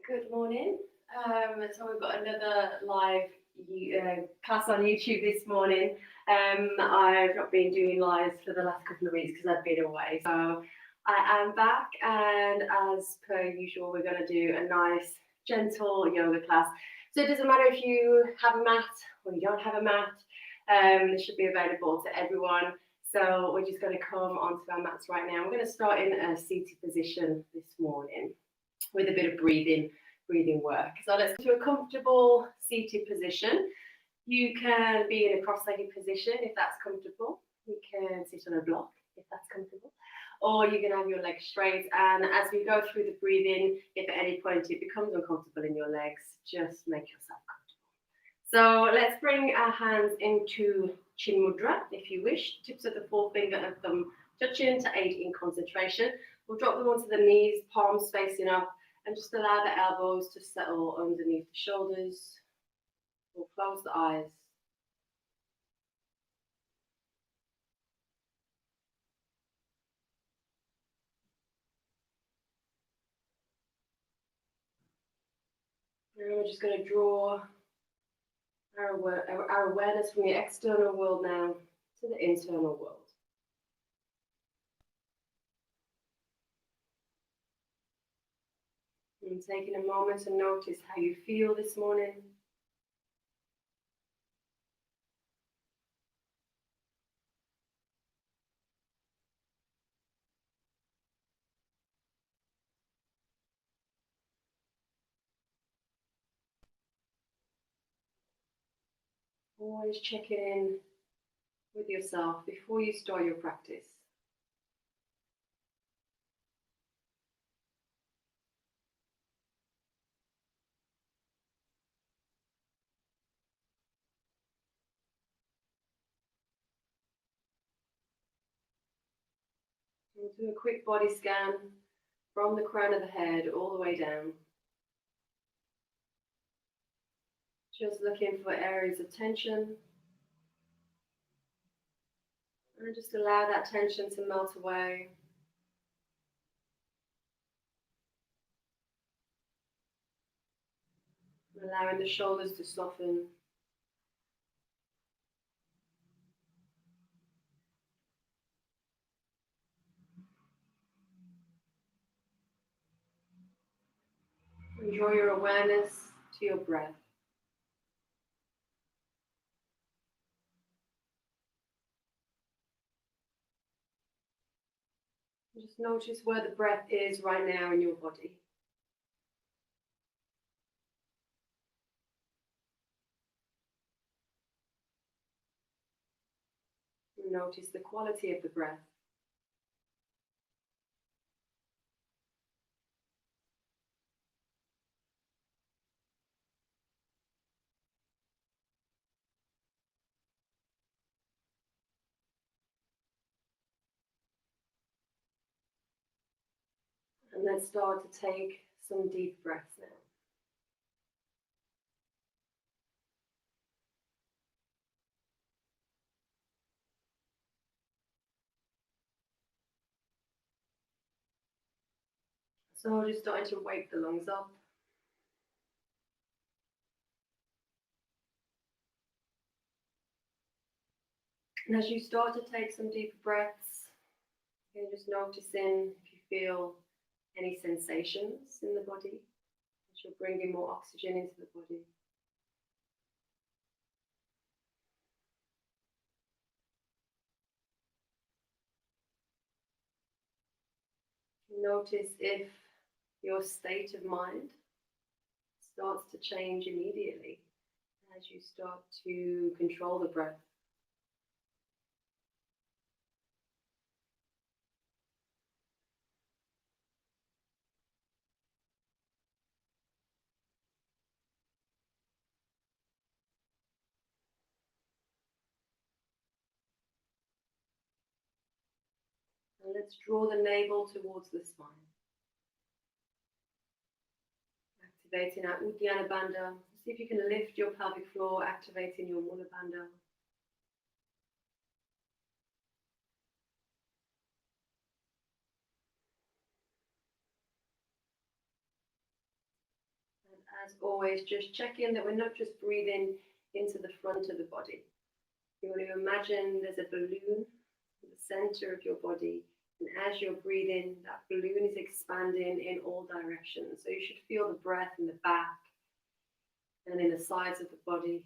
Good morning. So we've got another live class on YouTube this morning. I've not been doing lives for the last couple of weeks because I've been away. So I am back, and as per usual, we're going to do a nice, gentle yoga class. So it doesn't matter if you have a mat or you don't have a mat. It should be available to everyone. So we're just going to come onto our mats right now. We're going to start in a seated position this morning with a bit of breathing work. So let's go to a comfortable seated position. You can be in a cross-legged position if that's comfortable. You can sit on a block if that's comfortable. Or you can have your legs straight. And as we go through the breathing, if at any point it becomes uncomfortable in your legs, just make yourself comfortable. So let's bring our hands into Chin Mudra, if you wish. Tips of the forefinger and thumb touching to aid in concentration. We'll drop them onto the knees, palms facing up, and just allow the elbows to settle underneath the shoulders. We'll close the eyes. And we're just going to draw our awareness from the external world now to the internal world. And taking a moment to notice how you feel this morning. Always checking in with yourself before you start your practice. We'll do a quick body scan from the crown of the head all the way down. Just looking for areas of tension. And just allow that tension to melt away. Allowing the shoulders to soften. And draw your awareness to your breath. Just notice where the breath is right now in your body. And notice the quality of the breath. And let's start to take some deep breaths now. So just starting to wake the lungs up. And as you start to take some deeper breaths, you're just noticing if you feel any sensations in the body, as you're bringing more oxygen into the body. Notice if your state of mind starts to change immediately as you start to control the breath. And let's draw the navel towards the spine. Activating our Uddiyana Bandha. See if you can lift your pelvic floor, activating your Mula Bandha. As always, just check in that we're not just breathing into the front of the body. You want to imagine there's a balloon in the center of your body, and as you're breathing, that balloon is expanding in all directions. So you should feel the breath in the back and in the sides of the body.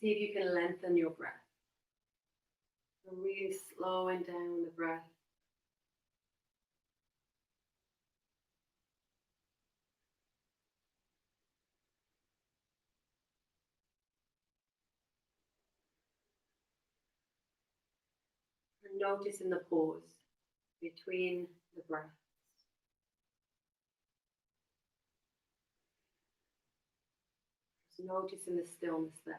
See if you can lengthen your breath. Really slowing down the breath. And noticing the pause between the breaths. Just noticing the stillness there.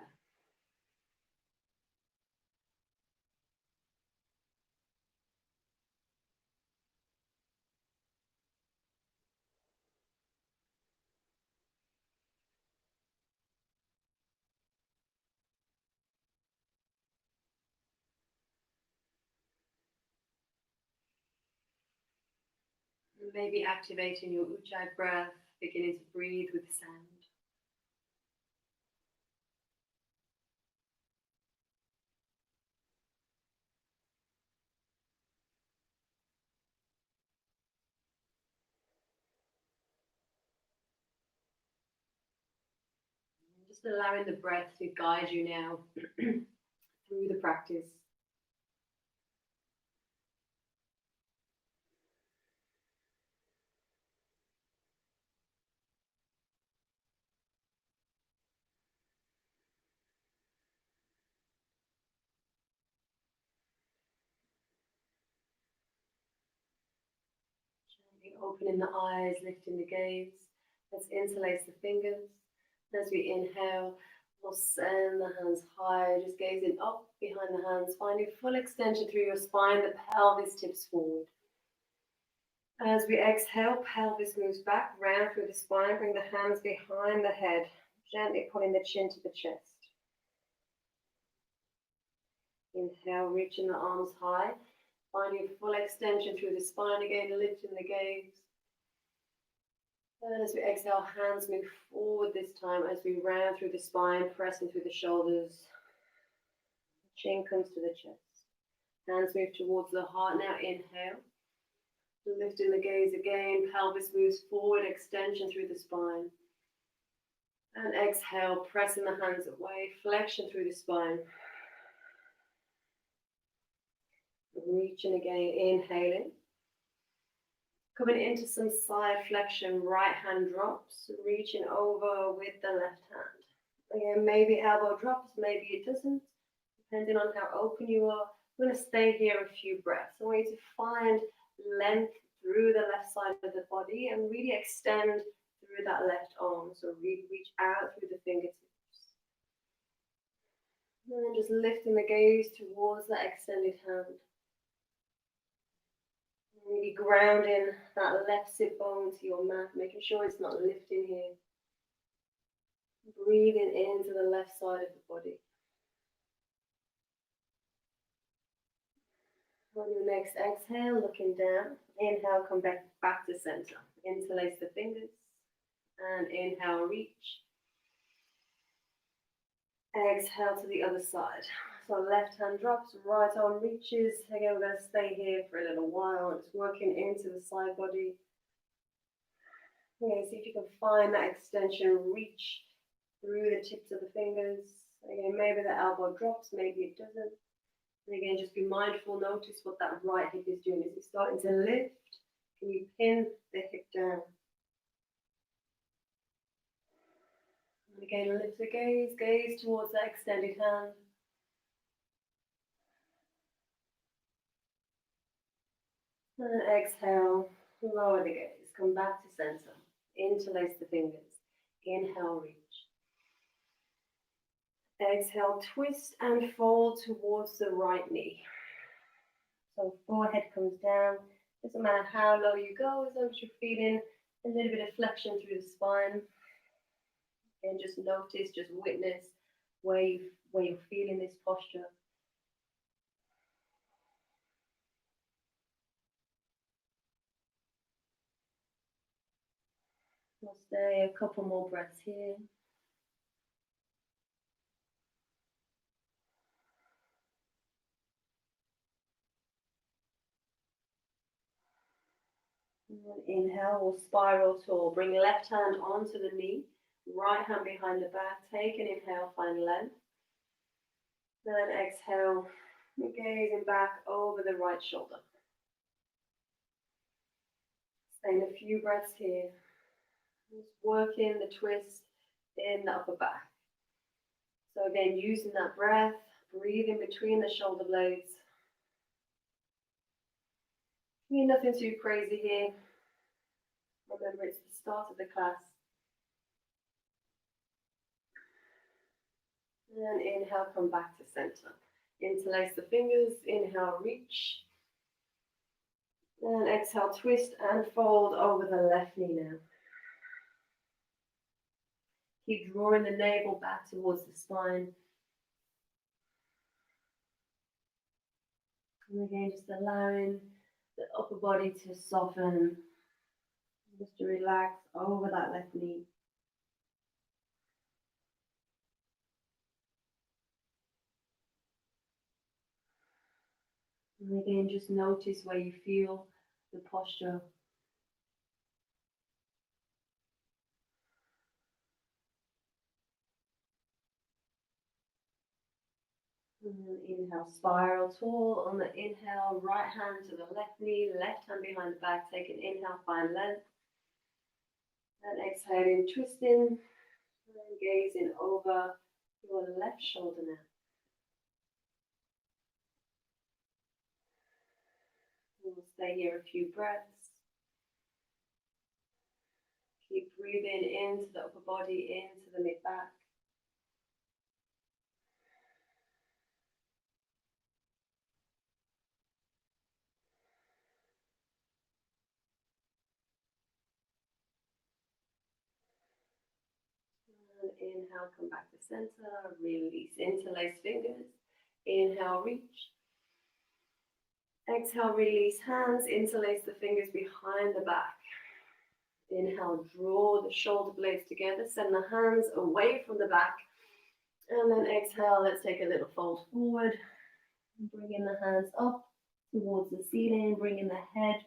Maybe activating your ujjayi breath, beginning to breathe with sound. Just allowing the breath to guide you now through the practice. Opening the eyes, lifting the gaze. Let's interlace the fingers. As we inhale, we'll send the hands high, just gazing up behind the hands, finding full extension through your spine, the pelvis tips forward. As we exhale, pelvis moves back, round through the spine, bring the hands behind the head, gently pulling the chin to the chest. Inhale, reaching the arms high, finding full extension through the spine again, lifting the gaze. And as we exhale, hands move forward this time as we round through the spine, pressing through the shoulders. Chin comes to the chest. Hands move towards the heart. Now inhale. Lifting the gaze again. Pelvis moves forward, extension through the spine. And exhale, pressing the hands away, flexion through the spine. Reaching again, inhaling. Coming into some side flexion, right hand drops, reaching over with the left hand. Again, maybe elbow drops, maybe it doesn't, depending on how open you are. I'm going to stay here a few breaths. I want you to find length through the left side of the body and really extend through that left arm. So really reach out through the fingertips. And then just lifting the gaze towards that extended hand. Really grounding that left sit bone to your mat, making sure it's not lifting here. Breathing into the left side of the body. On your next exhale, looking down. Inhale, come back to center. Interlace the fingers. And inhale, reach. Exhale to the other side. So left hand drops, right arm reaches. Again, we're going to stay here for a little while. It's working into the side body. Okay, see if you can find that extension, reach through the tips of the fingers. Again, maybe the elbow drops, maybe it doesn't. And again, just be mindful, notice what that right hip is doing. Is it starting to lift? Can you pin the hip down? And again, lift the gaze, gaze towards that extended hand. And exhale, lower the gaze, come back to center. Interlace the fingers. Inhale, reach. Exhale, twist and fold towards the right knee. So forehead comes down. Doesn't matter how low you go, as long as you're feeling a little bit of flexion through the spine. And just notice, just witness where you're feeling this posture. We'll stay a couple more breaths here. And inhale, we'll spiral tall. Bring left hand onto the knee, right hand behind the back. Take an inhale, find length. Then exhale, gazing back over the right shoulder. Staying a few breaths here. Just working the twist in the upper back. So again, using that breath, breathing between the shoulder blades. Nothing too crazy here. Remember, it's the start of the class. And inhale, come back to center. Interlace the fingers, inhale, reach. And exhale, twist and fold over the left knee now. Keep drawing the navel back towards the spine. And again, just allowing the upper body to soften. Just to relax over that left knee. And again, just notice where you feel the posture. And then inhale, spiral tall. On the inhale, right hand to the left knee, left hand behind the back. Take an inhale, find length. And exhaling, twisting, and gazing over your left shoulder now. We'll stay here a few breaths. Keep breathing into the upper body, into the mid-back. And inhale, come back to center, release, interlace fingers. Inhale, reach. Exhale, release hands, interlace the fingers behind the back. Inhale, draw the shoulder blades together, send the hands away from the back. And then exhale, let's take a little fold forward. Bringing the hands up towards the ceiling, bringing the head,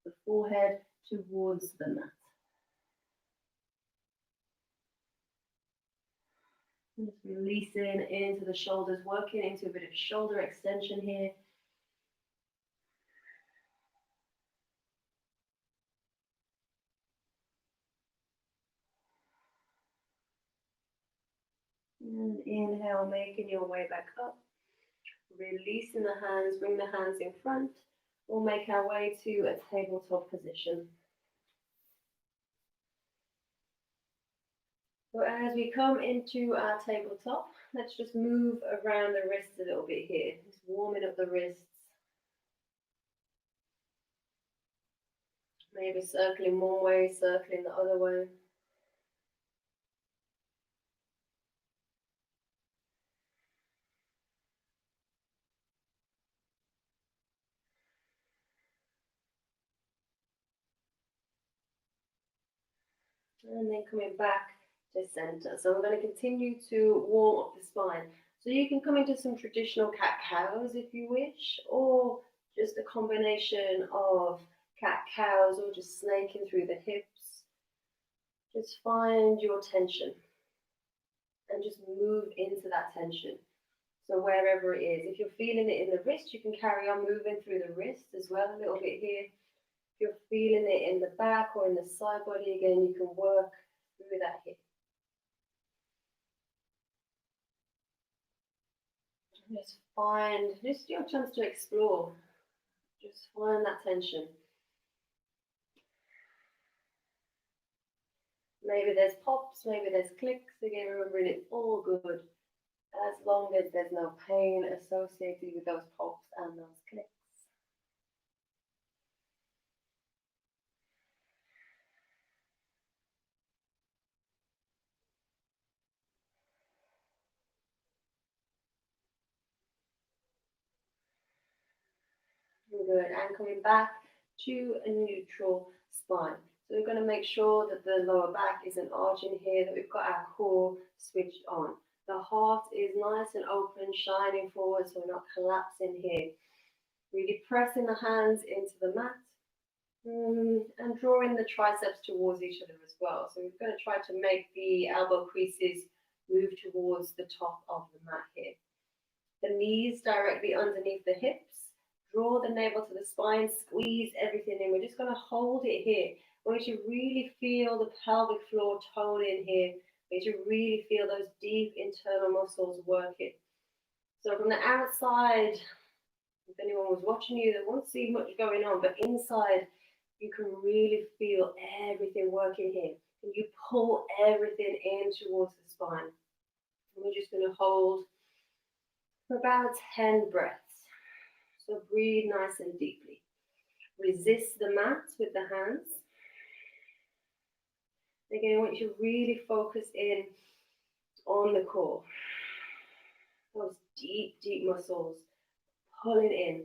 the forehead towards the mat. And just releasing into the shoulders, working into a bit of shoulder extension here. And inhale, making your way back up. Releasing the hands, bring the hands in front. We'll make our way to a tabletop position. So as we come into our tabletop, let's just move around the wrists a little bit here. Just warming up the wrists. Maybe circling one way, circling the other way. And then coming back to center. So we're going to continue to warm up the spine. So you can come into some traditional cat-cows if you wish, or just a combination of cat-cows or just snaking through the hips. Just find your tension and just move into that tension. So wherever it is, if you're feeling it in the wrist, you can carry on moving through the wrist as well, a little bit here. If you're feeling it in the back or in the side body, again, you can work through that hip. Just your chance to explore. Just find that tension. Maybe there's pops, maybe there's clicks. Again, remembering it's all good as long as there's no pain associated with those pops and those clicks. Good. And coming back to a neutral spine. So we're going to make sure that the lower back isn't arching here, that we've got our core switched on. The heart is nice and open, shining forward, so we're not collapsing here. Really pressing the hands into the mat and drawing the triceps towards each other as well. So we're going to try to make the elbow creases move towards the top of the mat here. The knees directly underneath the hips. Draw the navel to the spine, squeeze everything in. We're just going to hold it here. I want you to really feel the pelvic floor tone in here. I want you to really feel those deep internal muscles working. So from the outside, if anyone was watching you, they won't see much going on, but inside, you can really feel everything working here. And you pull everything in towards the spine. And we're just going to hold for about 10 breaths. So breathe nice and deeply. Resist the mat with the hands. Again, I want you to really focus in on the core. Those deep, deep muscles pulling in.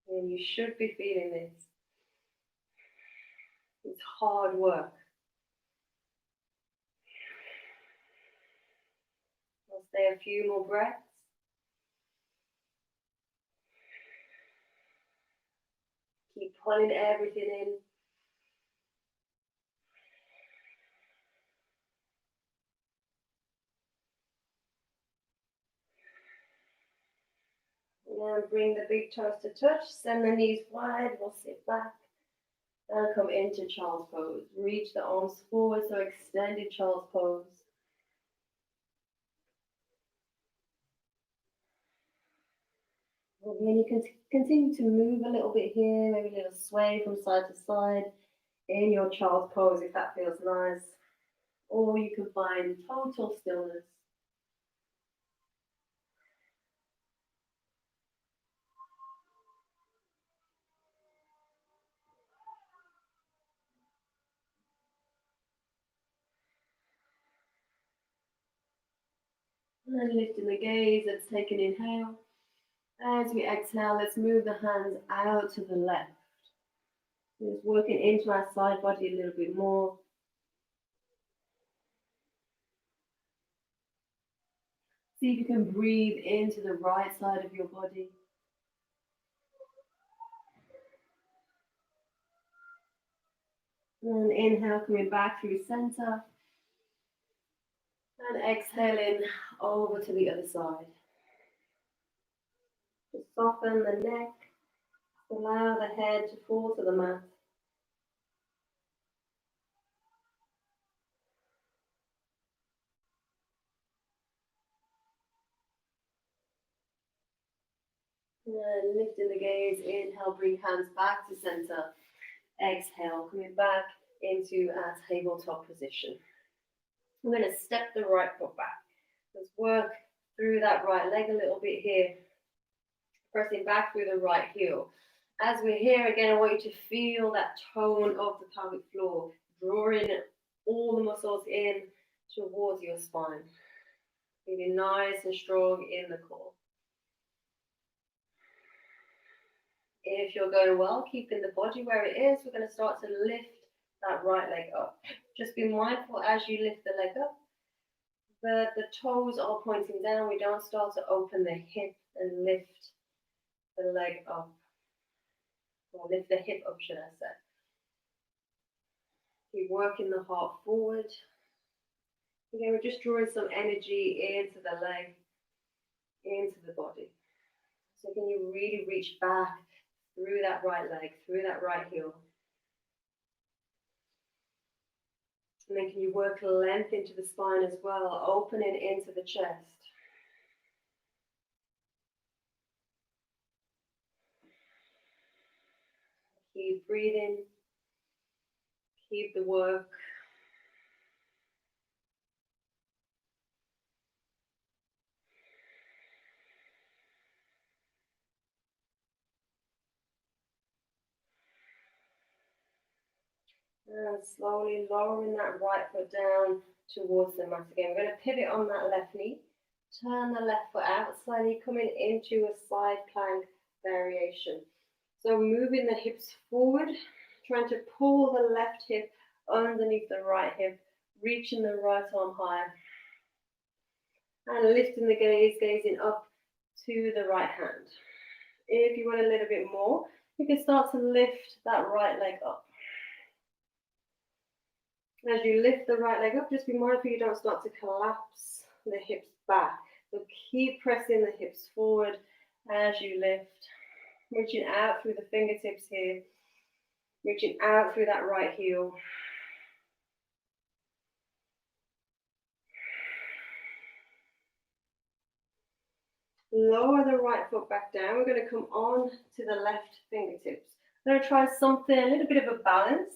And you should be feeling this. It's hard work. I'll stay a few more breaths. Keep pulling everything in. Now bring the big toes to touch. Send the knees wide. We'll sit back. And come into child's pose. Reach the arms forward, so extended child's pose. And then you can continue to move a little bit here, maybe a little sway from side to side in your child's pose if that feels nice. Or you can find total stillness. And then lifting the gaze, let's take an inhale. As we exhale, let's move the hands out to the left. Just working into our side body a little bit more. See if you can breathe into the right side of your body. And inhale, coming back through center. And exhaling over to the other side. Just soften the neck. Allow the head to fall to the mat. And lifting the gaze, inhale, bring hands back to center. Exhale, coming back into our tabletop position. I'm going to step the right foot back. Let's work through that right leg a little bit here. Pressing back through the right heel. As we're here again, I want you to feel that tone of the pelvic floor, drawing all the muscles in towards your spine. Feeling nice and strong in the core. If you're going well, keeping the body where it is, we're going to start to lift that right leg up. Just be mindful as you lift the leg up. The toes are pointing down. We don't start to open the hip and lift the leg up. Or lift the hip up, should I say. Keep working the heart forward. Again, we're just drawing some energy into the leg, into the body. So can you really reach back through that right leg, through that right heel. And then can you work length into the spine as well, opening into the chest. Keep breathing. Keep the work. And slowly lowering that right foot down towards the mat again. We're going to pivot on that left knee. Turn the left foot out, slightly coming into a side plank variation. So moving the hips forward, trying to pull the left hip underneath the right hip, reaching the right arm higher, and lifting the gaze, gazing up to the right hand. If you want a little bit more, you can start to lift that right leg up. As you lift the right leg up, just be mindful you don't start to collapse the hips back. So keep pressing the hips forward as you lift, reaching out through the fingertips here, reaching out through that right heel. Lower the right foot back down. We're going to come on to the left fingertips. I'm going to try something, a little bit of a balance.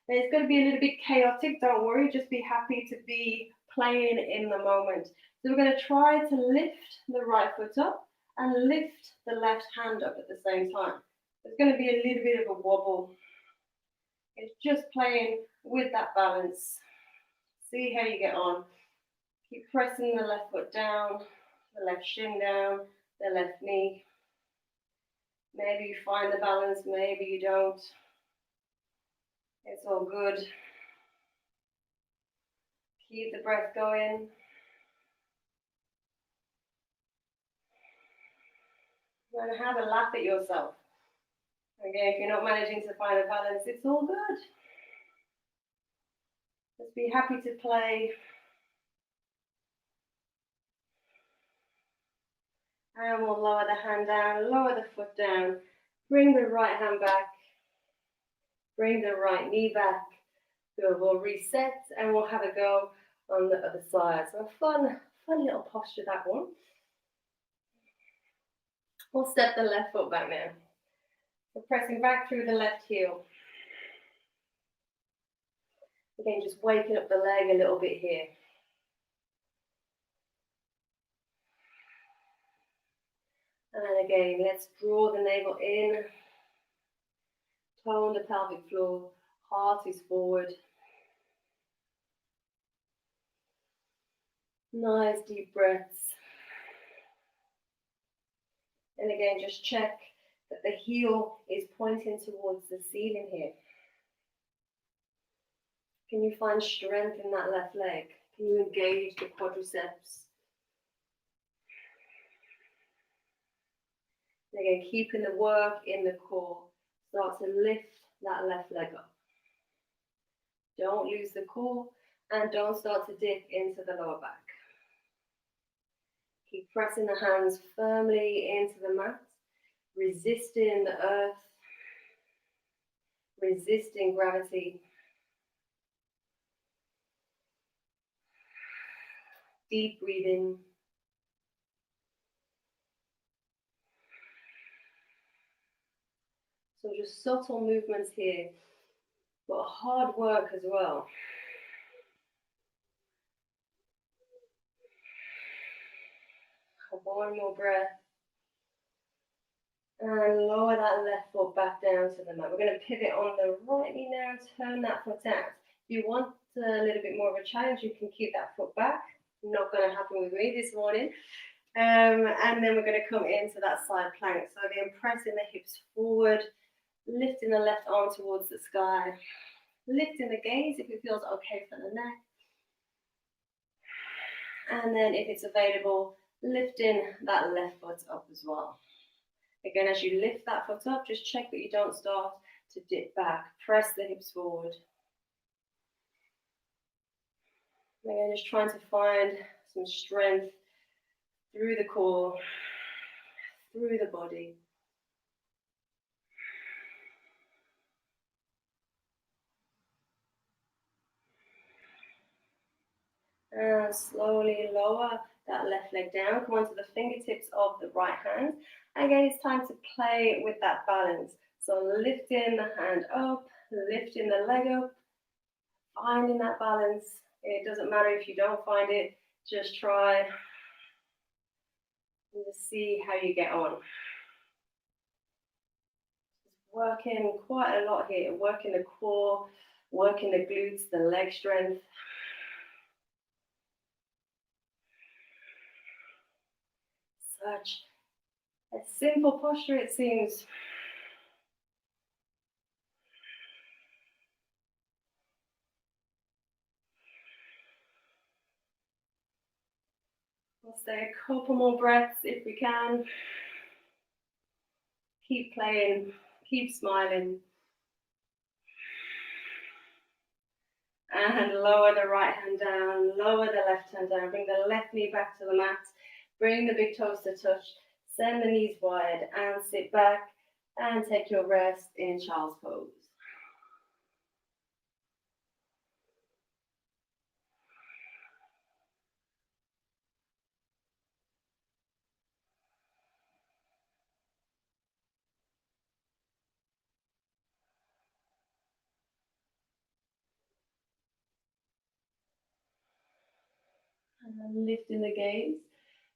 It's going to be a little bit chaotic, don't worry, just be happy to be playing in the moment. So we're going to try to lift the right foot up and lift the left hand up at the same time. There's going to be a little bit of a wobble. It's just playing with that balance. See how you get on. Keep pressing the left foot down, the left shin down, the left knee. Maybe you find the balance, maybe you don't. It's all good. Keep the breath going. And have a laugh at yourself. Again, if you're not managing to find a balance, it's all good. Just be happy to play. And we'll lower the hand down, lower the foot down. Bring the right hand back. Bring the right knee back. So we'll reset and we'll have a go on the other side. So a fun little posture, that one. We'll step the left foot back now. We're pressing back through the left heel. Again, just waking up the leg a little bit here. And again, let's draw the navel in. Tone the pelvic floor. Heart is forward. Nice deep breaths. And again, just check that the heel is pointing towards the ceiling here. Can you find strength in that left leg? Can you engage the quadriceps? And again, keeping the work in the core. Start to lift that left leg up. Don't lose the core and don't start to dip into the lower back. Keep pressing the hands firmly into the mat, resisting the earth, resisting gravity. Deep breathing. So just subtle movements here, but hard work as well. One more breath. And lower that left foot back down to the mat. We're going to pivot on the right knee now, turn that foot out. If you want a little bit more of a challenge, you can keep that foot back. Not going to happen with me this morning. And then we're going to come into that side plank. So again, pressing the hips forward, lifting the left arm towards the sky, lifting the gaze if it feels okay for the neck. And then if it's available, lifting that left foot up as well. Again, as you lift that foot up, just check that you don't start to dip back. Press the hips forward. Again, just trying to find some strength through the core, through the body. And slowly lower that left leg down. Come onto the fingertips of the right hand. Again, it's time to play with that balance. So lifting the hand up, lifting the leg up, finding that balance. It doesn't matter if you don't find it, just try and just see how you get on. Just working quite a lot here, working the core, working the glutes, the leg strength. Such a simple posture it seems. We'll stay a couple more breaths if we can. Keep playing, keep smiling. And lower the right hand down, lower the left hand down. Bring the left knee back to the mat. Bring the big toes to touch. Send the knees wide and sit back and take your rest in child's pose. And lifting the gaze.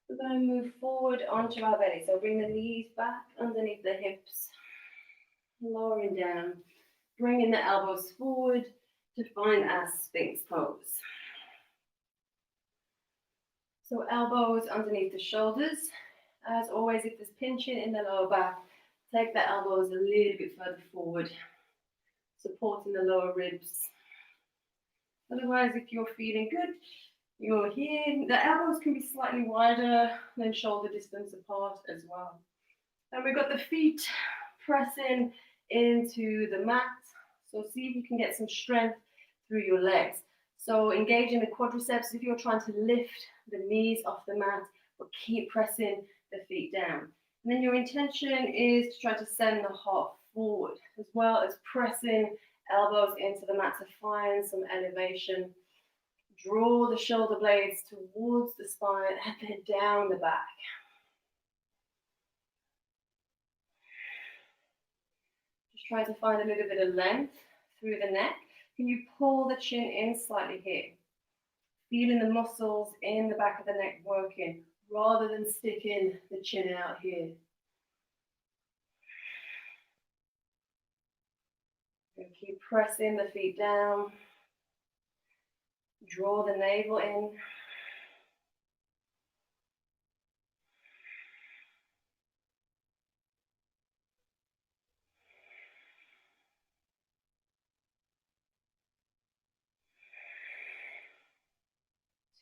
We're going to move forward onto our belly. So bring the knees back underneath the hips. Lowering down. Bringing the elbows forward to find our Sphinx pose. So elbows underneath the shoulders. As always, if there's pinching in the lower back, take the elbows a little bit further forward, supporting the lower ribs. Otherwise, if you're feeling good, you're here. The elbows can be slightly wider than shoulder distance apart as well. And we've got the feet pressing into the mat. So see if you can get some strength through your legs. So engaging the quadriceps if you're trying to lift the knees off the mat, but keep pressing the feet down. And then your intention is to try to send the heart forward, as well as pressing elbows into the mat to find some elevation. Draw the shoulder blades towards the spine and then down the back. Just try to find a little bit of length through the neck. Can you pull the chin in slightly here? Feeling the muscles in the back of the neck working, rather than sticking the chin out here. And keep pressing the feet down. Draw the navel in.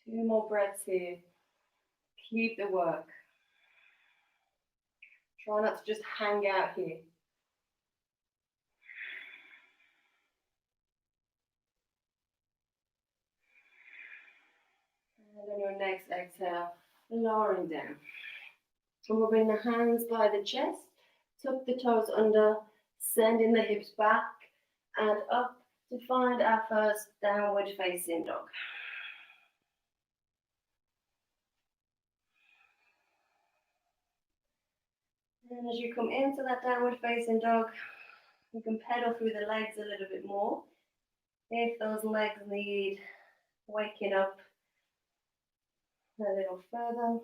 Two more breaths here. Keep the work. Try not to just hang out here. And on your next exhale, lowering down. And we'll bring the hands by the chest, tuck the toes under, sending the hips back and up to find our first downward facing dog. And as you come into that downward facing dog, you can pedal through the legs a little bit more. If those legs need waking up a little further.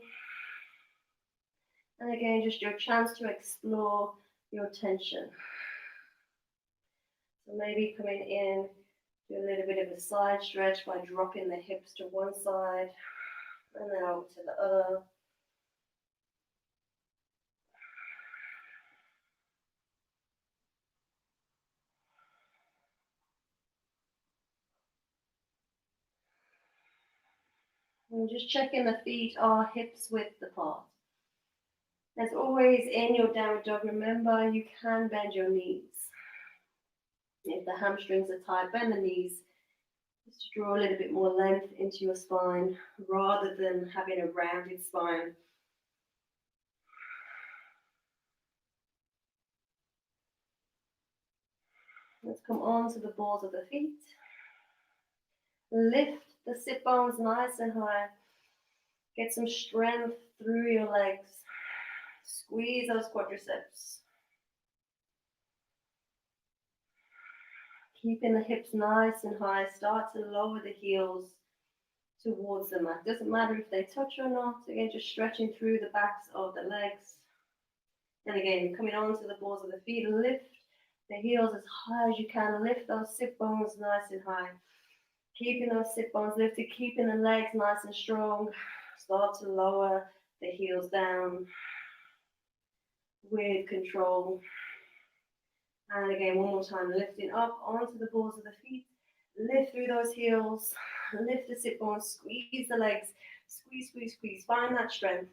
And again, just your chance to explore your tension. So maybe coming in, do a little bit of a side stretch by dropping the hips to one side and then over to the other. And just checking the feet are hips width apart. As always in your downward dog, remember you can bend your knees. If the hamstrings are tight, bend the knees just to draw a little bit more length into your spine rather than having a rounded spine. Let's come on to the balls of the feet. Lift the sit bones nice and high. Get some strength through your legs. Squeeze those quadriceps. Keeping the hips nice and high. Start to lower the heels towards the mat. Doesn't matter if they touch or not. Again, just stretching through the backs of the legs. And again, coming on to the balls of the feet. Lift the heels as high as you can. Lift those sit bones nice and high. Keeping those sit bones lifted, keeping the legs nice and strong. Start to lower the heels down with control. And again, one more time, lifting up onto the balls of the feet. Lift through those heels. Lift the sit bones, squeeze the legs. Squeeze, squeeze, squeeze. Find that strength.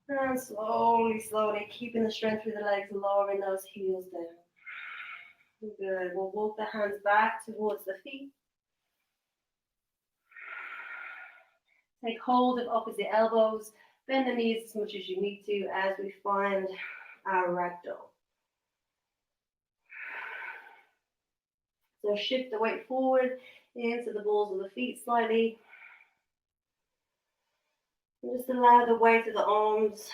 And slowly, slowly, keeping the strength through the legs, lowering those heels down. Good. We'll walk the hands back towards the feet. Take hold of opposite elbows. Bend the knees as much as you need to as we find our ragdoll. So shift the weight forward into the balls of the feet slightly. And just allow the weight of the arms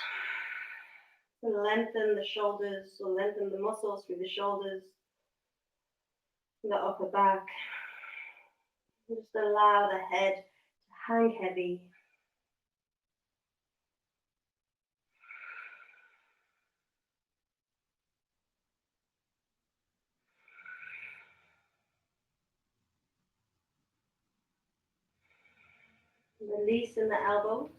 to lengthen the shoulders, or lengthen the muscles through the shoulders, the upper back. And just allow the head to hang heavy. Releasing the elbows.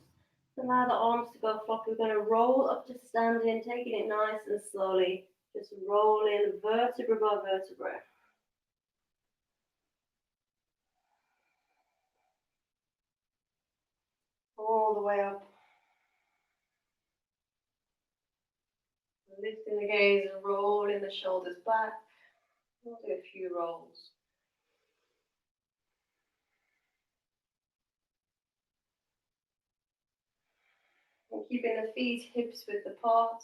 Allow the arms to go floppy. We're going to roll up to standing, taking it nice and slowly. Just rolling vertebra by vertebra. All the way up. Lifting the gaze and rolling the shoulders back. We'll do a few rolls. And keeping the feet hips width apart.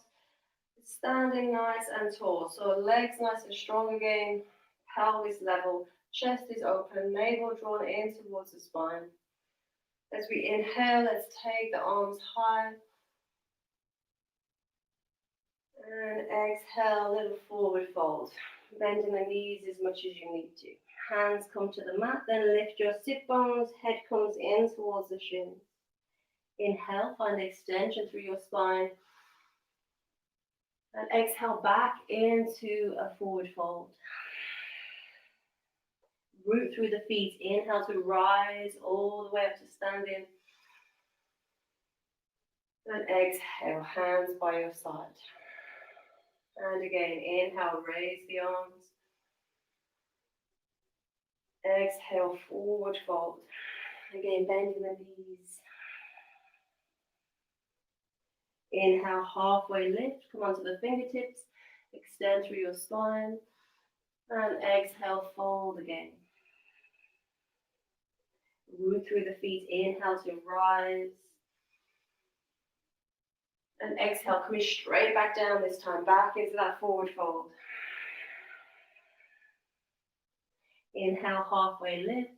Standing nice and tall. So legs nice and strong again. Pelvis level. Chest is open. Navel drawn in towards the spine. As we inhale, let's take the arms high. And exhale, little forward fold. Bending the knees as much as you need to. Hands come to the mat, then lift your sit bones. Head comes in towards the shins. Inhale, find extension through your spine. And exhale back into a forward fold. Root through the feet. Inhale to rise all the way up to standing. And exhale, hands by your side. And again, inhale, raise the arms. Exhale, forward fold. Again, bending the knees. Inhale, halfway lift. Come onto the fingertips. Extend through your spine. And exhale, fold again. Root through the feet. Inhale to rise. And exhale, coming straight back down this time. Back into that forward fold. Inhale, halfway lift.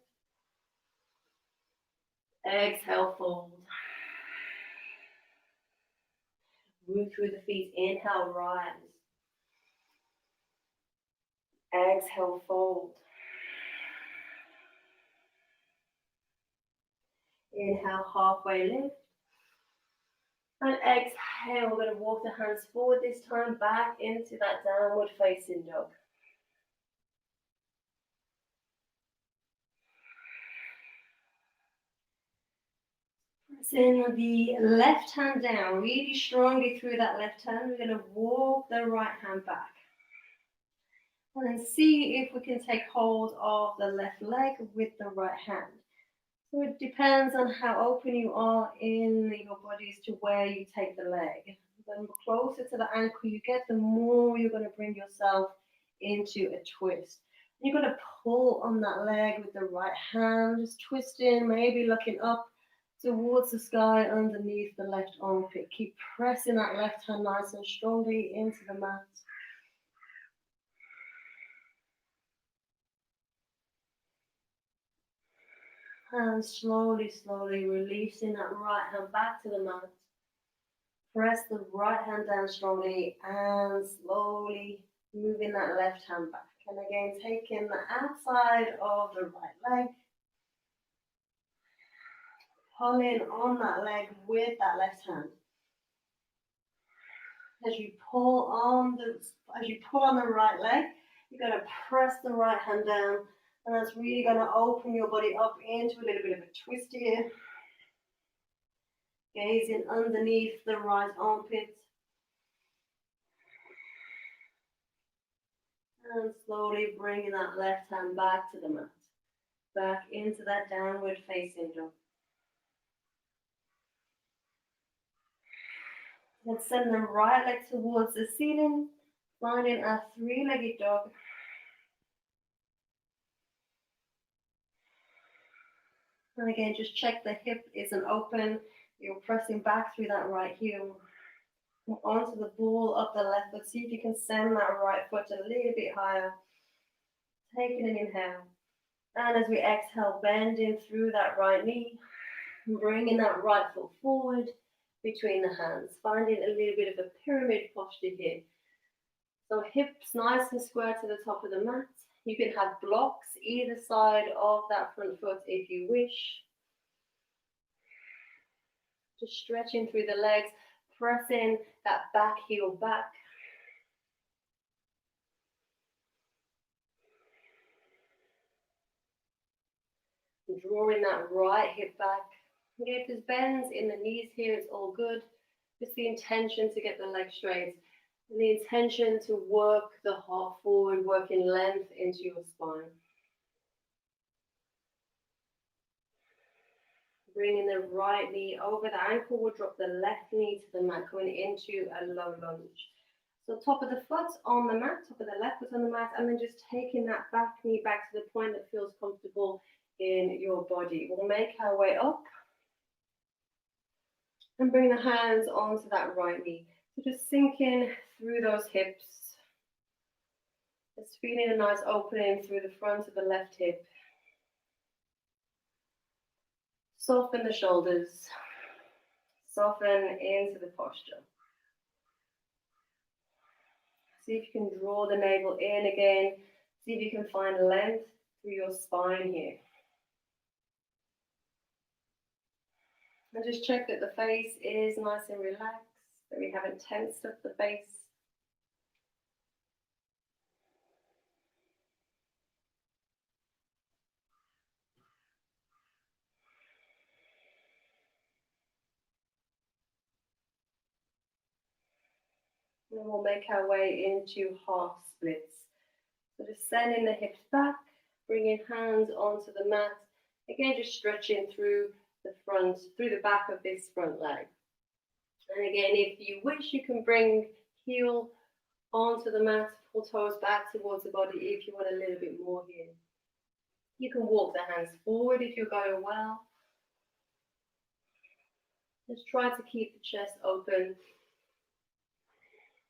Exhale, fold. Root through the feet. Inhale, rise. Exhale, fold. Inhale, halfway lift. And exhale, we're going to walk the hands forward this time, back into that downward facing dog. Pressing the left hand down, really strongly through that left hand. We're going to walk the right hand back. And then see if we can take hold of the left leg with the right hand. So it depends on how open you are in your body as to where you take the leg. The closer to the ankle you get, the more you're going to bring yourself into a twist. You're going to pull on that leg with the right hand, just twisting, maybe looking up towards the sky underneath the left armpit. Keep pressing that left hand nice and strongly into the mat. And slowly, slowly releasing that right hand back to the mat. Press the right hand down strongly and slowly moving that left hand back. And again, taking the outside of the right leg. Pulling on that leg with that left hand. As you pull on the right leg, you're going to press the right hand down, and that's really going to open your body up into a little bit of a twist here. Gazing underneath the right armpit. And slowly bringing that left hand back to the mat. Back into that downward facing dog. Let's send the right leg towards the ceiling, finding a three-legged dog. And again, just check the hip isn't open. You're pressing back through that right heel. Come onto the ball of the left foot. See if you can send that right foot a little bit higher. Taking an inhale. And as we exhale, bending through that right knee. Bringing that right foot forward between the hands. Finding a little bit of a pyramid posture here. So hips nice and square to the top of the mat. You can have blocks either side of that front foot if you wish. Just stretching through the legs, pressing that back heel back. Drawing that right hip back. Okay, if there's bends in the knees here, it's all good. Just the intention to get the leg straight. And the intention to work the heart forward, working length into your spine. Bringing the right knee over the ankle, we'll drop the left knee to the mat, going into a low lunge. So top of the foot on the mat, top of the left foot on the mat, and then just taking that back knee back to the point that feels comfortable in your body. We'll make our way up and bring the hands onto that right knee. So just sinking through those hips. Just feeling a nice opening through the front of the left hip. Soften the shoulders. Soften into the posture. See if you can draw the navel in again. See if you can find length through your spine here. And just check that the face is nice and relaxed, that we haven't tensed up the face. And we'll make our way into half splits. So just sending the hips back, bringing hands onto the mat. Again, just stretching through the front, through the back of this front leg. And again, if you wish, you can bring heel onto the mat, pull toes back towards the body if you want a little bit more here. You can walk the hands forward if you're going well. Just try to keep the chest open.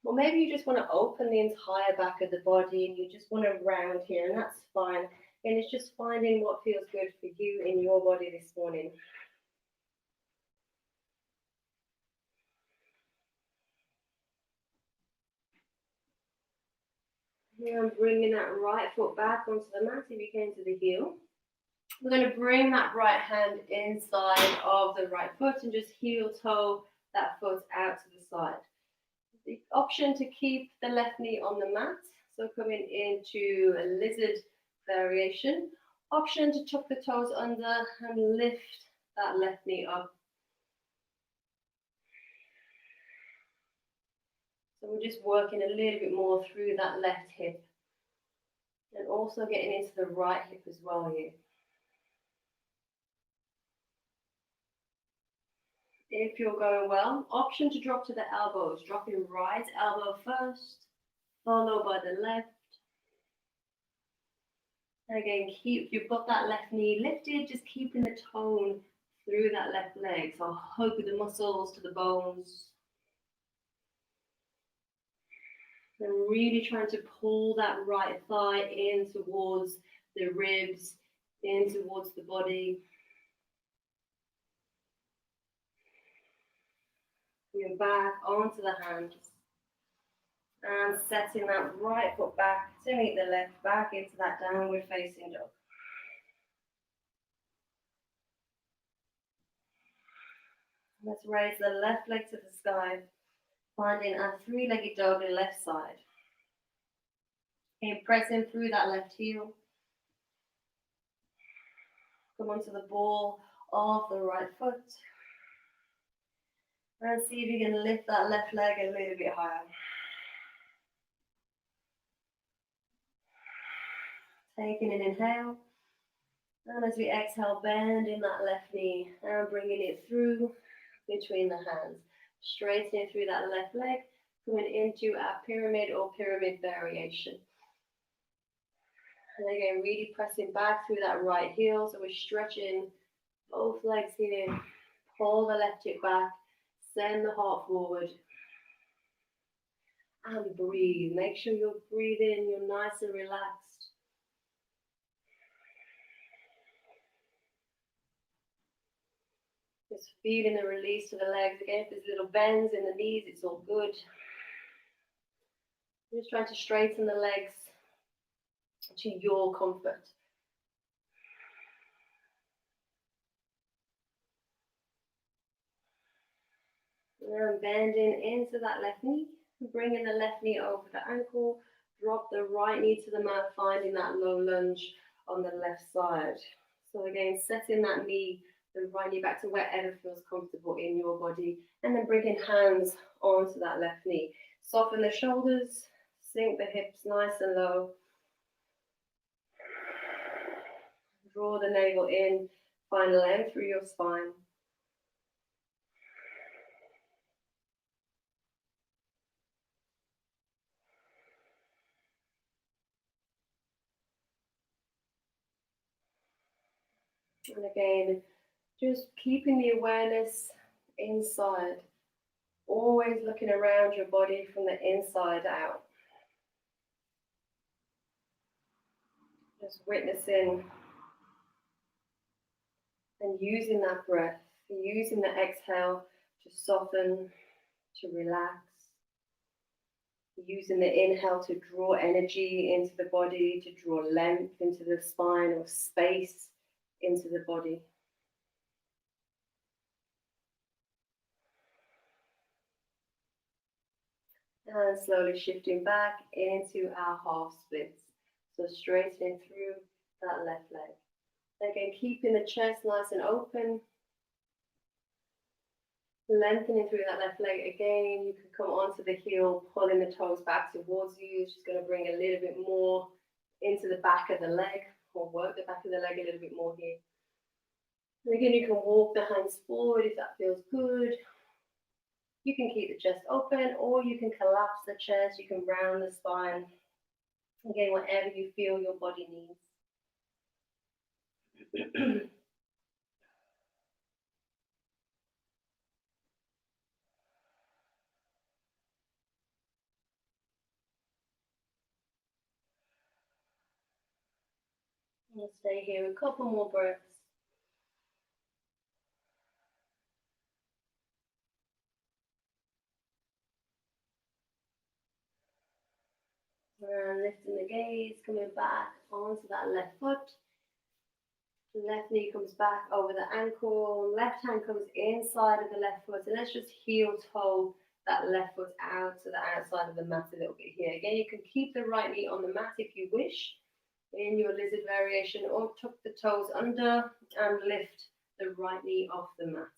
Or maybe you just want to open the entire back of the body and you just want to round here, and that's fine. And it's just finding what feels good for you in your body this morning. Here I'm bringing that right foot back onto the mat if you came to the heel. We're going to bring that right hand inside of the right foot and just heel toe that foot out to the side. The option to keep the left knee on the mat, so coming into a lizard variation. Option to tuck the toes under and lift that left knee up. So we're just working a little bit more through that left hip. And also getting into the right hip as well here. If you're going well, option to drop to the elbows. Dropping right elbow first, followed by the left. And again, you've got that left knee lifted, just keeping the tone through that left leg. So hug the muscles to the bones. And really trying to pull that right thigh in towards the ribs, in towards the body. You're back onto the hands. And setting that right foot back to meet the left, back into that downward facing dog. Let's raise the left leg to the sky. Finding our three-legged dog on the left side. Okay, pressing through that left heel. Come onto the ball of the right foot. And see if you can lift that left leg a little bit higher. Taking an inhale. And as we exhale, bending that left knee and bringing it through between the hands. Straightening through that left leg, coming into our pyramid or pyramid variation. And again, really pressing back through that right heel. So we're stretching both legs here. Pull the left hip back. Send the heart forward. And breathe. Make sure you're breathing. You're nice and relaxed. Just feeling the release to the legs. Again, if there's little bends in the knees, it's all good. Just trying to straighten the legs to your comfort. And bending into that left knee. Bringing the left knee over the ankle. Drop the right knee to the mat, finding that low lunge on the left side. So again, setting that knee, the right knee back to wherever feels comfortable in your body. And then bringing hands onto that left knee. Soften the shoulders, sink the hips nice and low. Draw the navel in, find length through your spine. And again, just keeping the awareness inside. Always looking around your body from the inside out. Just witnessing and using that breath, using the exhale to soften, to relax. Using the inhale to draw energy into the body, to draw length into the spine or space into the body. And slowly shifting back into our half splits. So straightening through that left leg. Again, keeping the chest nice and open. Lengthening through that left leg again. You can come onto the heel, pulling the toes back towards you. It's just going to bring a little bit more into the back of the leg, or work the back of the leg a little bit more here. And again, you can walk the hands forward if that feels good. You can keep the chest open, or you can collapse the chest. You can round the spine. Again, whatever you feel your body needs. We'll stay here a couple more breaths. And lifting the gaze, coming back onto that left foot. Left knee comes back over the ankle. Left hand comes inside of the left foot. And let's just heel toe that left foot out to the outside of the mat a little bit here. Again, you can keep the right knee on the mat if you wish in your lizard variation, or tuck the toes under and lift the right knee off the mat.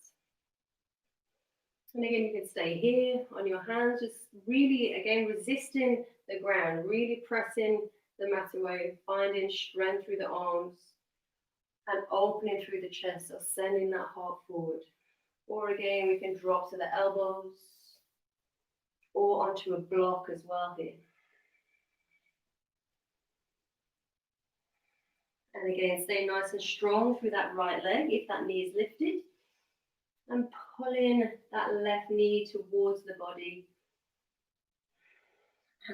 And again, you can stay here on your hands, just really, again, resisting the ground, really pressing the mat away, finding strength through the arms and opening through the chest, so sending that heart forward. Or again, we can drop to the elbows or onto a block as well here. And again, stay nice and strong through that right leg if that knee is lifted. And pulling that left knee towards the body.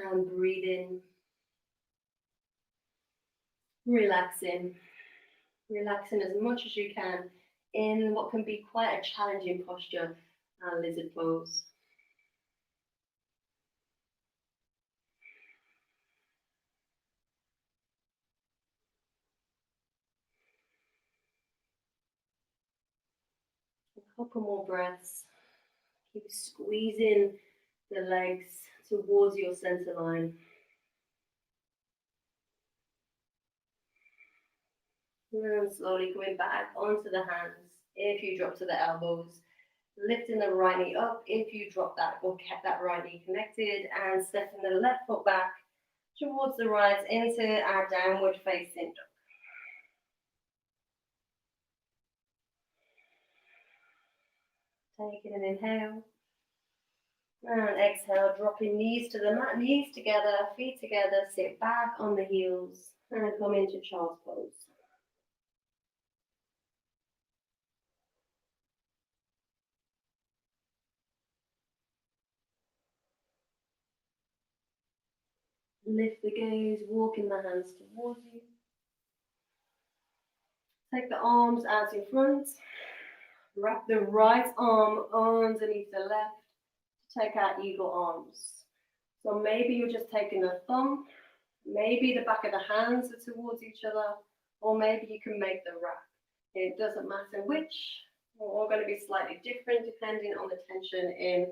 And breathing. Relaxing. Relaxing as much as you can in what can be quite a challenging posture, lizard pose. A couple more breaths. Keep squeezing the legs towards your center line. And slowly coming back onto the hands. If you drop to the elbows, lifting the right knee up. If you drop that or kept that right knee connected, and stepping the left foot back towards the right into our downward facing dog. Taking an inhale. And exhale, dropping knees to the mat, knees together, feet together, sit back on the heels, and come into child's pose. Lift the gaze, walking the hands towards you. Take the arms out in front. Wrap the right arm underneath the left. Take out eagle arms. So maybe you're just taking a thumb, maybe the back of the hands are towards each other, or maybe you can make the wrap. It doesn't matter which. We're all going to be slightly different depending on the tension in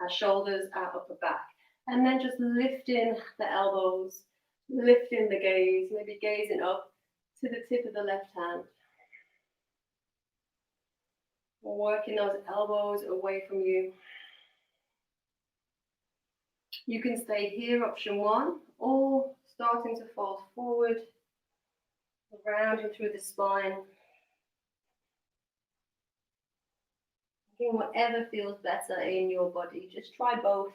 our shoulders, our upper back. And then just lifting the elbows, lifting the gaze, maybe gazing up to the tip of the left hand. Working those elbows away from you. You can stay here, option one, or starting to fold forward, rounding through the spine. Again, whatever feels better in your body, just try both.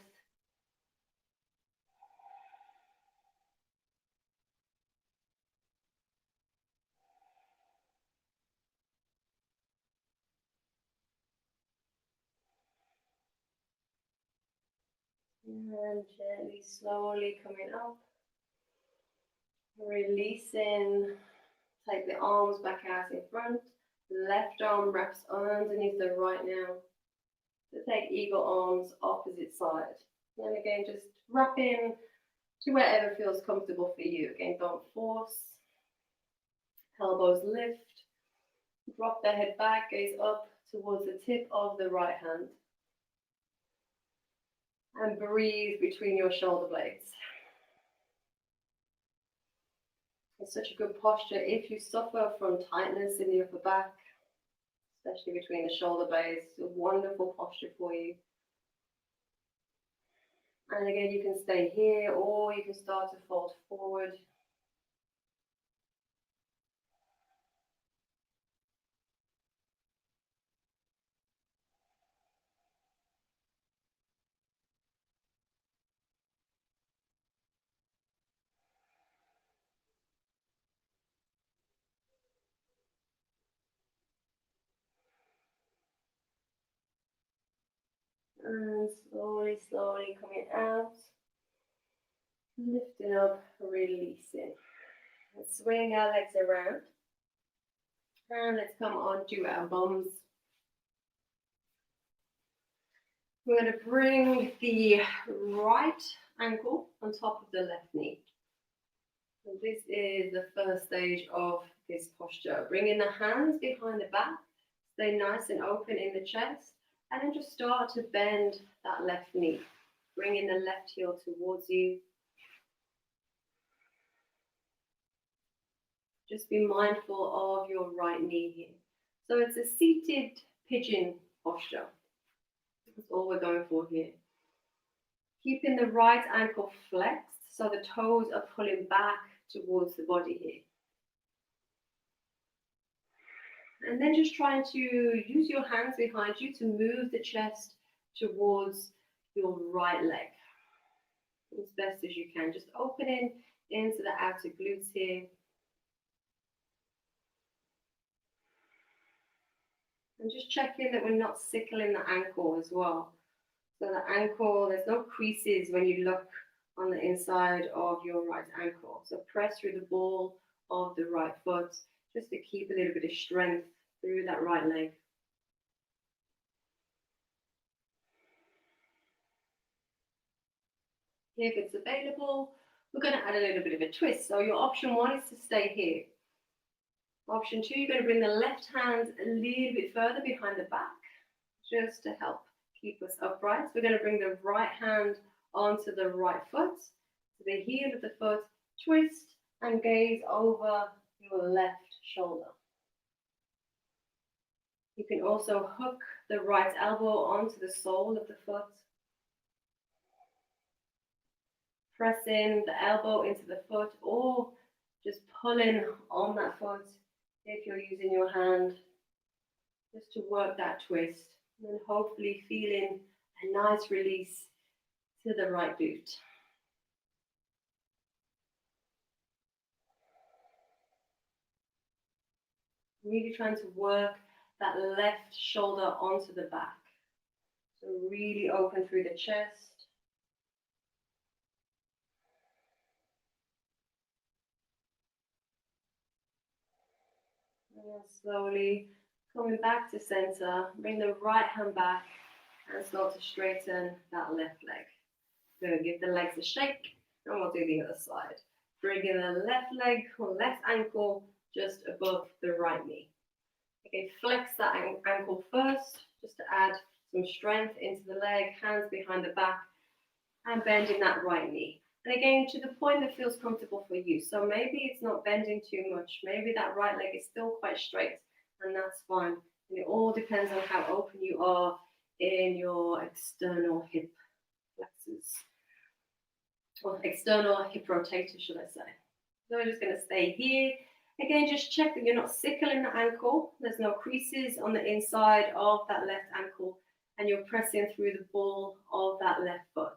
And gently, slowly coming up. Releasing. Take the arms back out in front. Left arm wraps underneath the right now. So take eagle arms opposite side. And again, just wrap in to wherever feels comfortable for you. Again, don't force. Elbows lift. Drop the head back, gaze up towards the tip of the right hand. And breathe between your shoulder blades. It's such a good posture if you suffer from tightness in the upper back, especially between the shoulder blades. It's a wonderful posture for you. And again, you can stay here or you can start to fold forward. And slowly, slowly coming out. Lifting up, releasing. And swing our legs around. And let's come on to our bums. We're going to bring the right ankle on top of the left knee. So this is the first stage of this posture. Bringing the hands behind the back. Stay nice and open in the chest. And then just start to bend that left knee. Bringing the left heel towards you. Just be mindful of your right knee here. So it's a seated pigeon posture. That's all we're going for here. Keeping the right ankle flexed so the toes are pulling back towards the body here. And then just trying to use your hands behind you to move the chest towards your right leg as best as you can. Just opening into the outer glutes here. And just checking that we're not sickling the ankle as well. So the ankle, there's no creases when you look on the inside of your right ankle. So press through the ball of the right foot just to keep a little bit of strength through that right leg. If it's available, we're going to add a little bit of a twist. So your option one is to stay here. Option two, you're going to bring the left hand a little bit further behind the back, just to help keep us upright. So we're going to bring the right hand onto the right foot, to the heel of the foot, twist and gaze over your left shoulder. You can also hook the right elbow onto the sole of the foot. Pressing the elbow into the foot or just pulling on that foot if you're using your hand, just to work that twist. And then hopefully feeling a nice release to the right boot. Really trying to work that left shoulder onto the back. So really open through the chest. And slowly coming back to center, bring the right hand back and start to straighten that left leg. We're going to give the legs a shake and we'll do the other side. Bringing the left leg or left ankle just above the right knee. Okay, flex that ankle first, just to add some strength into the leg, hands behind the back, and bending that right knee. And again, to the point that feels comfortable for you. So maybe it's not bending too much. Maybe that right leg is still quite straight, and that's fine. And it all depends on how open you are in your external hip flexors, or external hip rotator, should I say. So we're just going to stay here. Again, just check that you're not sickling the ankle. There's no creases on the inside of that left ankle, and you're pressing through the ball of that left foot.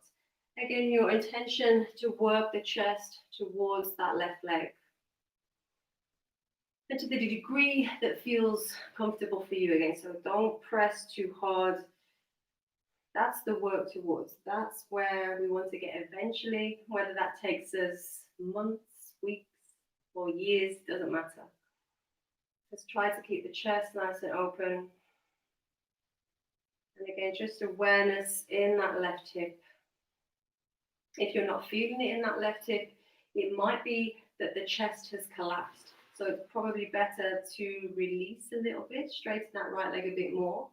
Again, your intention to work the chest towards that left leg. And to the degree that feels comfortable for you again, so don't press too hard. That's the work towards. That's where we want to get eventually, whether that takes us months, weeks, or years, doesn't matter. Just try to keep the chest nice and open. And again, just awareness in that left hip. If you're not feeling it in that left hip, it might be that the chest has collapsed. So it's probably better to release a little bit, straighten that right leg a bit more,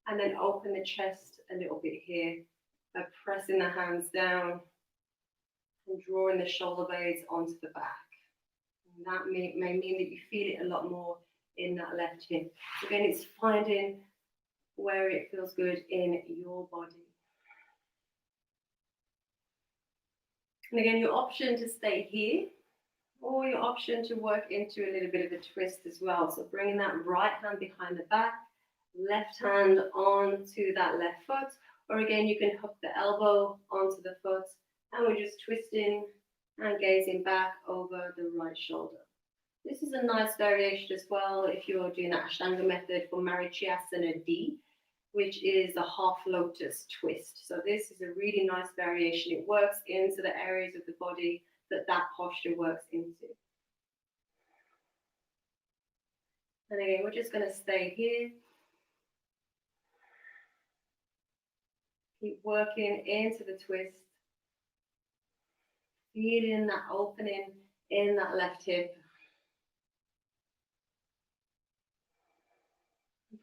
and then open the chest a little bit here by pressing the hands down and drawing the shoulder blades onto the back. And that may mean that you feel it a lot more in that left hip. So again, it's finding where it feels good in your body. And again, your option to stay here, or your option to work into a little bit of a twist as well. So bringing that right hand behind the back, left hand onto that left foot, or again, you can hook the elbow onto the foot, and we're just twisting and gazing back over the right shoulder. This is a nice variation as well if you're doing that Ashtanga method for Marichasana D, which is a half lotus twist. So this is a really nice variation. It works into the areas of the body that posture works into. And again, we're just going to stay here. Keep working into the twist. Feeling that opening in that left hip.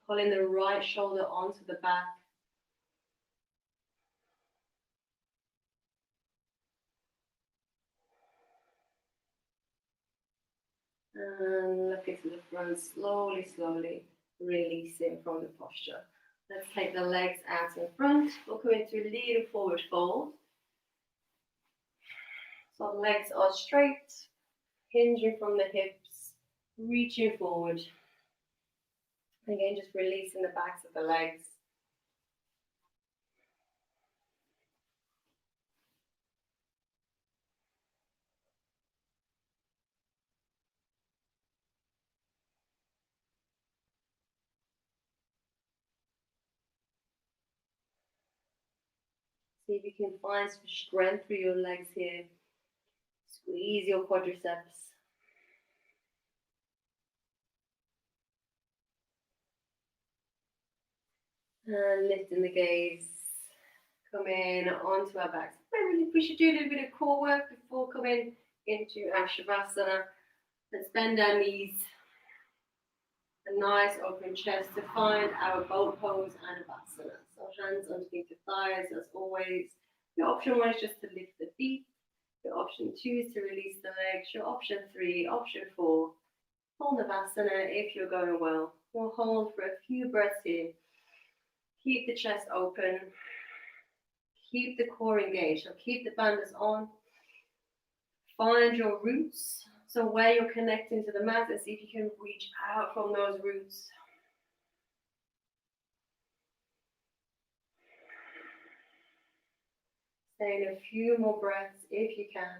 Pulling the right shoulder onto the back. And look into the front, slowly, slowly releasing from the posture. Let's take the legs out in front. We'll come into a little forward fold. So the legs are straight, hinging from the hips, reaching forward. Again, just releasing the backs of the legs. See if you can find some strength through your legs here. Squeeze your quadriceps. And lifting the gaze. Coming onto our backs. We should do a little bit of core work before coming into our Shavasana. Let's bend our knees. A nice open chest to find our boat pose and Avasana. So So hands underneath the thighs as always. Your option one is just to lift the feet. Your option two is to release the legs. Your option three, option four, hold Navasana if you're going well. We'll hold for a few breaths here. Keep the chest open. Keep the core engaged. So keep the bandhas on. Find your roots. So where you're connecting to the mat, and see if you can reach out from those roots. Stay in a few more breaths if you can.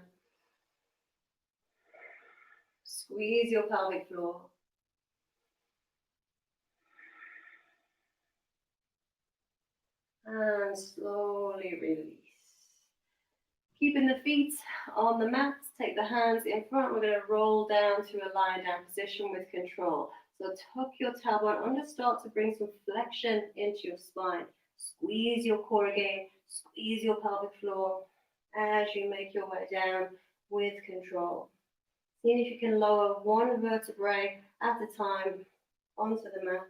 Squeeze your pelvic floor. And slowly release. Keeping the feet on the mat, take the hands in front. We're going to roll down to a lying down position with control. So tuck your tailbone under, start to bring some flexion into your spine. Squeeze your core again, squeeze your pelvic floor as you make your way down with control. Seeing if you can lower one vertebrae at a time onto the mat.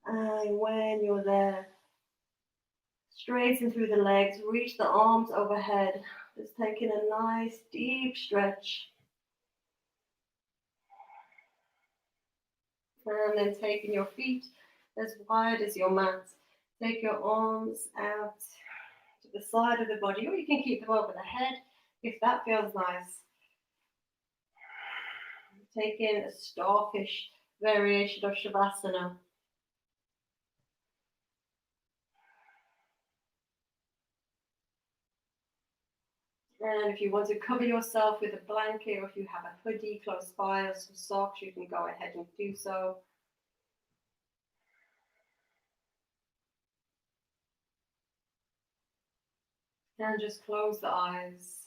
And when you're there, straighten through the legs, reach the arms overhead. Just taking a nice deep stretch. And then taking your feet as wide as your mat. Take your arms out to the side of the body, or you can keep them over the head if that feels nice. Taking a starfish variation of Shavasana. And if you want to cover yourself with a blanket, or if you have a hoodie close by or some socks, you can go ahead and do so. And just close the eyes.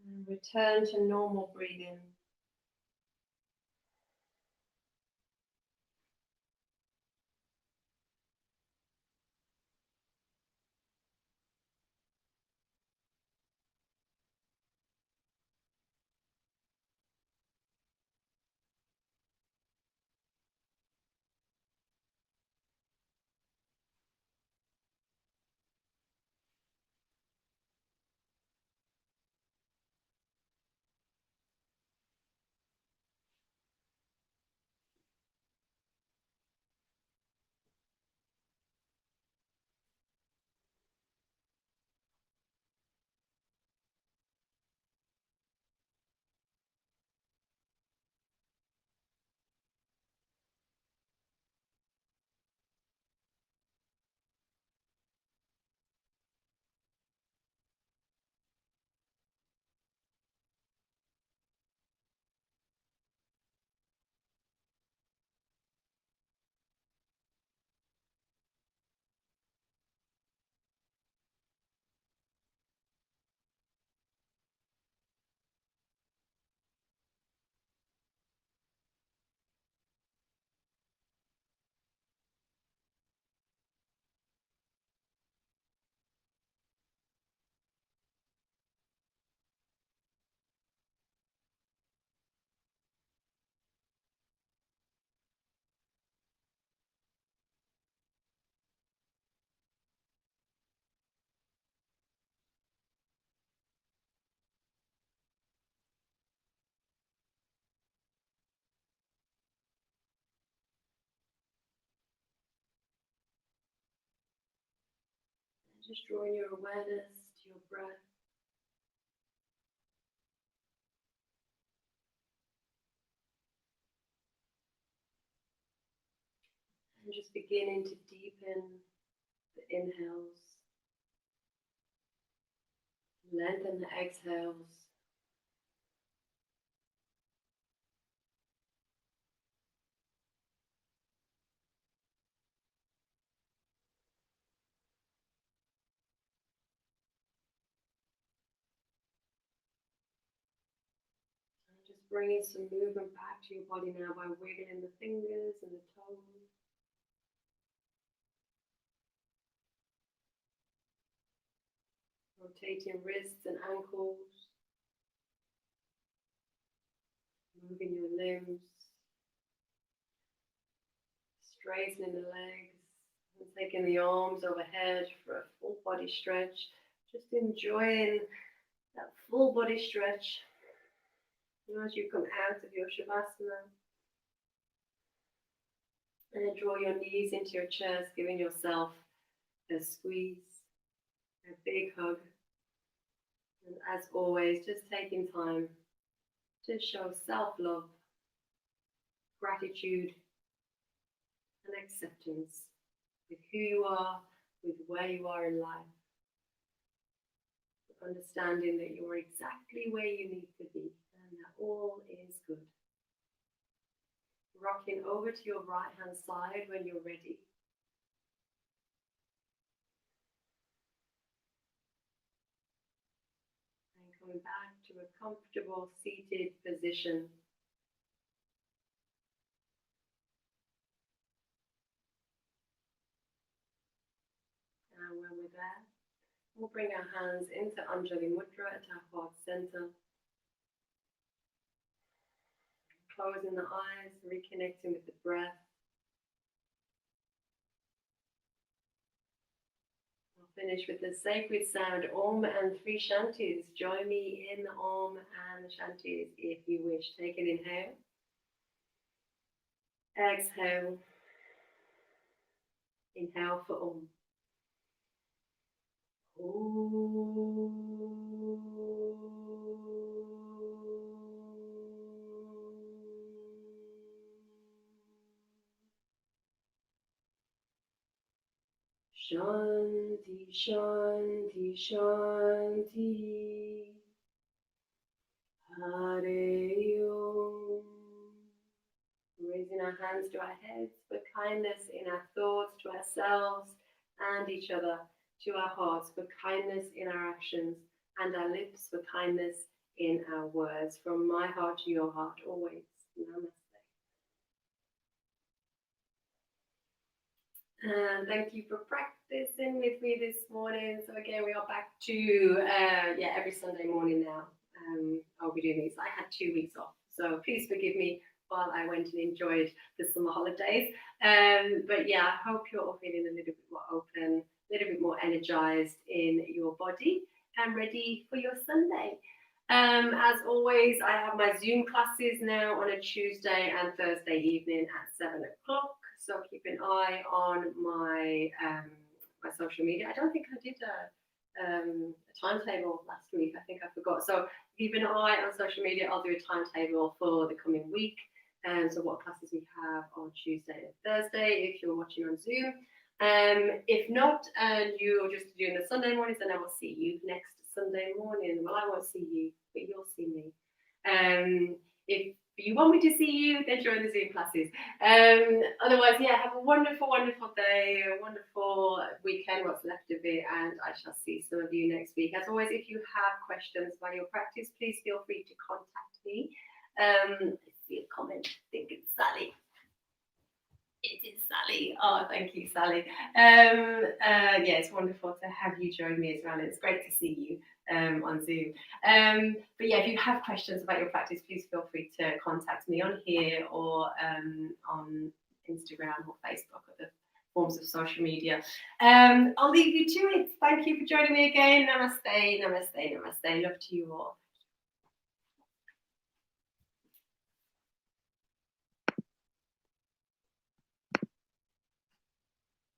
And return to normal breathing. Just drawing your awareness to your breath. And just beginning to deepen the inhales. Lengthen the exhales. Bringing some movement back to your body now by wiggling the fingers and the toes. Rotating wrists and ankles. Moving your limbs. Straightening the legs. And taking the arms overhead for a full body stretch. Just enjoying that full body stretch. And as you come out of your Shavasana, and then draw your knees into your chest, giving yourself a squeeze, a big hug. And as always, just taking time to show self-love, gratitude, and acceptance with who you are, with where you are in life. Understanding that you're exactly where you need to be and that all is good. Rocking over to your right hand side when you're ready. And coming back to a comfortable seated position. And when we're there, we'll bring our hands into Anjali Mudra at our heart center. Closing the eyes, reconnecting with the breath. I'll finish with the sacred sound Om and 3 Shantis. Join me in the Om and Shantis if you wish. Take an inhale. Exhale. Inhale for Om. Shanti, Shanti, Shanti. Hare Om. Raising our hands to our heads for kindness in our thoughts to ourselves and each other, to our hearts for kindness in our actions, and our lips for kindness in our words. From my heart to your heart, always. Namaste. And thank you for practicing with me this morning. So again, we are back to every Sunday morning now. I'll be doing these. I had 2 weeks off, so please forgive me while I went and enjoyed the summer holidays. But yeah, I hope you're all feeling a little bit more open, a little bit more energized in your body and ready for your Sunday. As always, I have my Zoom classes now on a Tuesday and Thursday evening at 7 o'clock. So keep an eye on my my social media. I don't think I did a timetable last week. I think I forgot. So keep an eye on social media. I'll do a timetable for the coming week. So what classes we have on Tuesday and Thursday if you're watching on Zoom. If not, and you're just doing the Sunday mornings, then I will see you next Sunday morning. Well, I won't see you, but you'll see me. If you want me to see you, then join the Zoom classes. Otherwise, yeah, have a wonderful, wonderful day, a wonderful weekend, what's left of it, and I shall see some of you next week. As always, if you have questions about your practice, please feel free to contact me. I see a comment, I think it's Sally. It is Sally. Oh, thank you, Sally. Yeah, it's wonderful to have you join me as well. It's great to see you on Zoom. But yeah, if you have questions about your practice, please feel free to contact me on here or on Instagram or Facebook or the forms of social media. I'll leave you to it. Thank you for joining me again. Namaste, namaste, namaste. Love to you all.